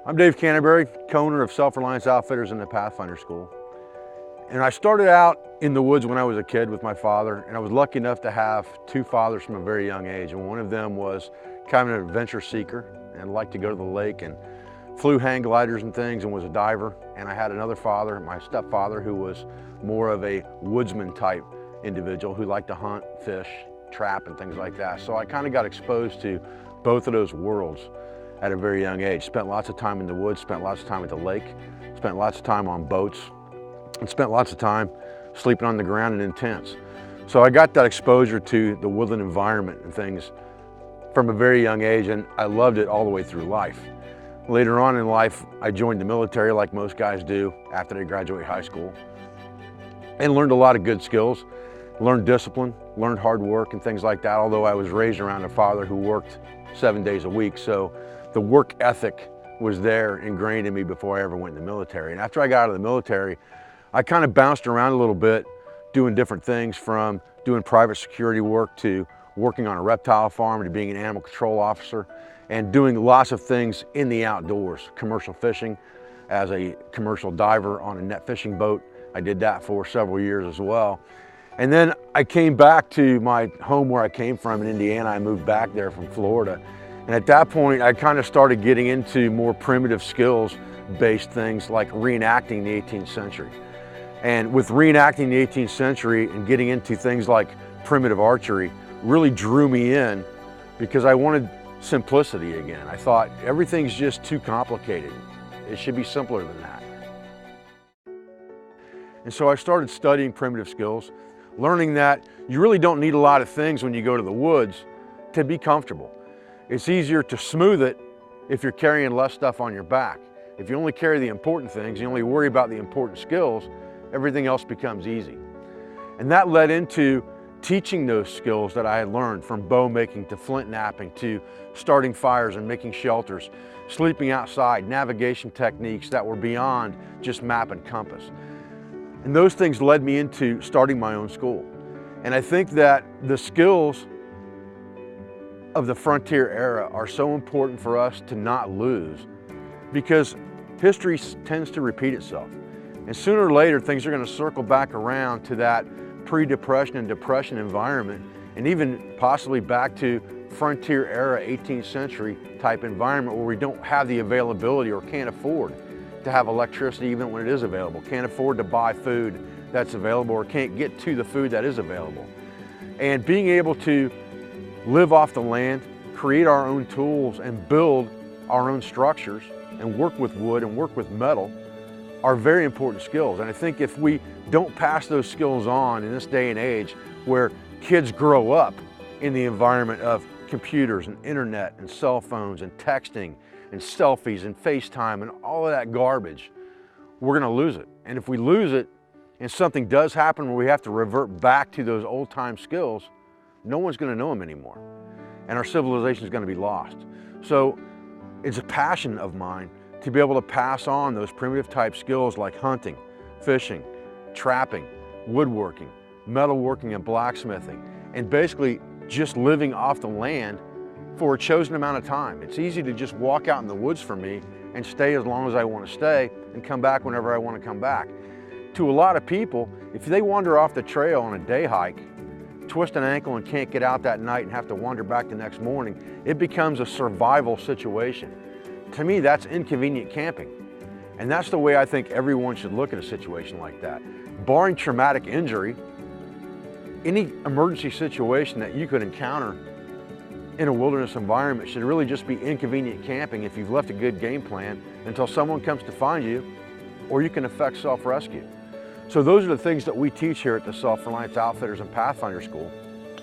I'm Dave Canterbury, co-owner of Self-Reliance Outfitters and the Pathfinder School. And I started out in the woods when I was a kid with my father, and I was lucky enough to have two fathers from a very young age. And one of them was kind of an adventure seeker and liked to go to the lake and flew hang gliders and things and was a diver. And I had another father, my stepfather, who was more of a woodsman type individual who liked to hunt, fish, trap, and things like that. So I kind of got exposed to both of those worlds at a very young age. Spent lots of time in the woods, spent lots of time at the lake, spent lots of time on boats, and spent lots of time sleeping on the ground in tents. So I got that exposure to the woodland environment and things from a very young age, and I loved it all the way through life. Later on in life, I joined the military like most guys do after they graduate high school, and learned a lot of good skills, learned discipline, learned hard work and things like that, although I was raised around a father who worked 7 days a week. So the work ethic was there ingrained in me before I ever went in the military. And after I got out of the military, I kind of bounced around a little bit, doing different things, from doing private security work to working on a reptile farm to being an animal control officer, and doing lots of things in the outdoors. Commercial fishing as a commercial diver on a net fishing boat. I did that for several years as well. And then I came back to my home where I came from in Indiana. I moved back there from Florida. And at that point, I kind of started getting into more primitive skills-based things like reenacting the 18th century. And with reenacting the 18th century and getting into things like primitive archery really drew me in because I wanted simplicity again. I thought everything's just too complicated. It should be simpler than that. And so I started studying primitive skills, learning that you really don't need a lot of things when you go to the woods to be comfortable. It's easier to smooth it if you're carrying less stuff on your back. If you only carry the important things, you only worry about the important skills, everything else becomes easy. And that led into teaching those skills that I had learned, from bow making to flint knapping to starting fires and making shelters, sleeping outside, navigation techniques that were beyond just map and compass. And those things led me into starting my own school. And I think that the skills of the frontier era are so important for us to not lose, because history tends to repeat itself. And sooner or later, things are going to circle back around to that pre-depression and depression environment, and even possibly back to frontier era 18th century type environment where we don't have the availability or can't afford to have electricity even when it is available, can't afford to buy food that's available, or can't get to the food that is available. And being able to live off the land, create our own tools, and build our own structures, and work with wood and work with metal are very important skills. And I think if we don't pass those skills on in this day and age, where kids grow up in the environment of computers and internet and cell phones and texting and selfies and FaceTime and all of that garbage, we're gonna lose it. And if we lose it and something does happen where we have to revert back to those old time skills, no one's gonna know them anymore. And our civilization is gonna be lost. So it's a passion of mine to be able to pass on those primitive type skills like hunting, fishing, trapping, woodworking, metalworking, and blacksmithing, and basically just living off the land for a chosen amount of time. It's easy to just walk out in the woods for me and stay as long as I want to stay and come back whenever I want to come back. To a lot of people, if they wander off the trail on a day hike, twist an ankle and can't get out that night and have to wander back the next morning, it becomes a survival situation. To me, that's inconvenient camping. And that's the way I think everyone should look at a situation like that. Barring traumatic injury, any emergency situation that you could encounter in a wilderness environment should really just be inconvenient camping if you've left a good game plan until someone comes to find you, or you can effect self-rescue. So those are the things that we teach here at the Self-Reliance Outfitters and Pathfinder School.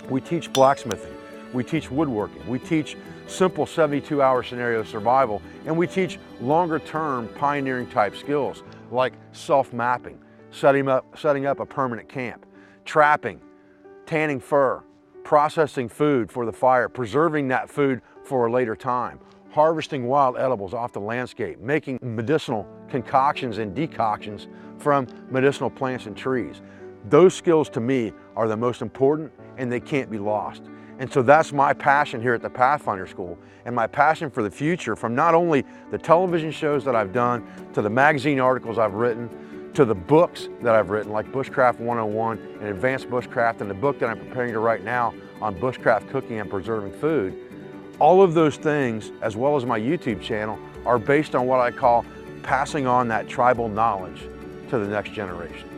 We teach blacksmithing, we teach woodworking, we teach simple 72-hour scenario survival, and we teach longer-term pioneering type skills like self-mapping, setting up a permanent camp, trapping, tanning fur, processing food for the fire, preserving that food for a later time, harvesting wild edibles off the landscape, making medicinal concoctions and decoctions from medicinal plants and trees. Those skills to me are the most important, and they can't be lost. And so that's my passion here at the Pathfinder School, and my passion for the future, from not only the television shows that I've done, to the magazine articles I've written, to the books that I've written, like Bushcraft 101 and Advanced Bushcraft, and the book that I'm preparing to write now on bushcraft cooking and preserving food. All of those things, as well as my YouTube channel, are based on what I call passing on that tribal knowledge to the next generation.